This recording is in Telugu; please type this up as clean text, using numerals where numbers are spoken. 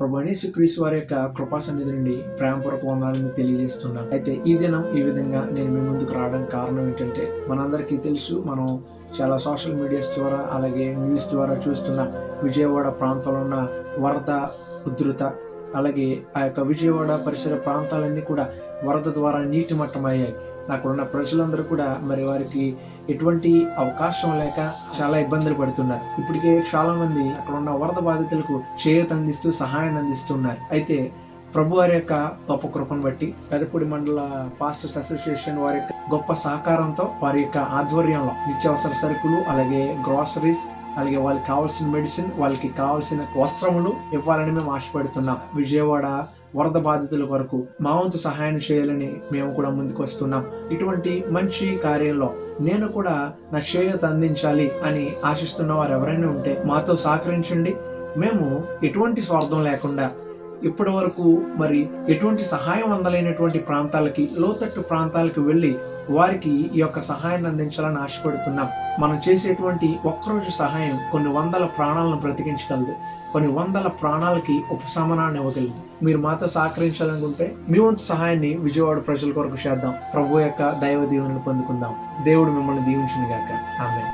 ప్రభు యేసుక్రీస్తు వారి యొక్క కృపా సన్నిధి నుండి ప్రేమపూర్వక వందనాలను తెలియజేస్తున్నాను. అయితే ఈ దినం ఈ విధంగా నేను మీ ముందుకు రావడానికి కారణం ఏంటంటే, మనందరికీ తెలుసు, మనం చాలా సోషల్ మీడియాస్ ద్వారా అలాగే న్యూస్ ద్వారా చూస్తున్న విజయవాడ ప్రాంతంలో ఉన్న వరద ఉధృత, అలాగే ఆ యొక్క విజయవాడ పరిసర ప్రాంతాలన్నీ కూడా వరద ద్వారా నీటి మట్టమయ్యాయి. అక్కడున్న ప్రజలందరూ కూడా మరి వారికి ఎటువంటి అవకాశం లేక చాలా ఇబ్బందులు పడుతున్నారు. ఇప్పటికే చాలా మంది అక్కడ ఉన్న వరద బాధితులకు చేయూత అందిస్తూ సహాయాన్ని అందిస్తున్నారు. అయితే ప్రభు వారి యొక్క గొప్ప కృపను బట్టి పెదపూడి మండల పాస్టర్స్ అసోసియేషన్ వారి యొక్క గొప్ప సహకారంతో, వారి యొక్క ఆధ్వర్యంలో నిత్యావసర సరుకులు, అలాగే గ్రాసరీస్, అలాగే వాళ్ళకి కావాల్సిన మెడిసిన్, వాళ్ళకి కావాల్సిన వస్త్రములు ఇవ్వాలని మేము ఆశపడుతున్నాం. విజయవాడ వరద బాధితుల కొరకు మా వంతు సహాయం చేయాలని మేము కూడా ముందుకు వస్తున్నాం. ఇటువంటి మంచి కార్యంలో నేను కూడా నా చేయూత అందించాలి అని ఆశిస్తున్న వారు ఎవరైనా ఉంటే మాతో సహకరించండి. మేము ఎటువంటి స్వార్థం లేకుండా ఇప్పటి వరకు మరి ఎటువంటి సహాయం అందలేనటువంటి ప్రాంతాలకి, లోతట్టు ప్రాంతాలకు వెళ్ళి వారికి ఈ యొక్క సహాయాన్ని అందించాలని ఆశపడుతున్నాం. మనం చేసేటువంటి ఒక్కరోజు సహాయం కొన్ని వందల ప్రాణాలను బ్రతికించగలదు, కొన్ని వందల ప్రాణాలకి ఉపశమనాన్ని ఇవ్వగలదు. మీరు మాతో సహకరించాలనుకుంటే మీ వంతు సహాయాన్ని విజయవాడ ప్రజల కొరకు చేద్దాం. ప్రభు యొక్క దైవ దీవెనలు పొందుకుందాం. దేవుడు మిమ్మల్ని దీవించును గాక. ఆమేన్.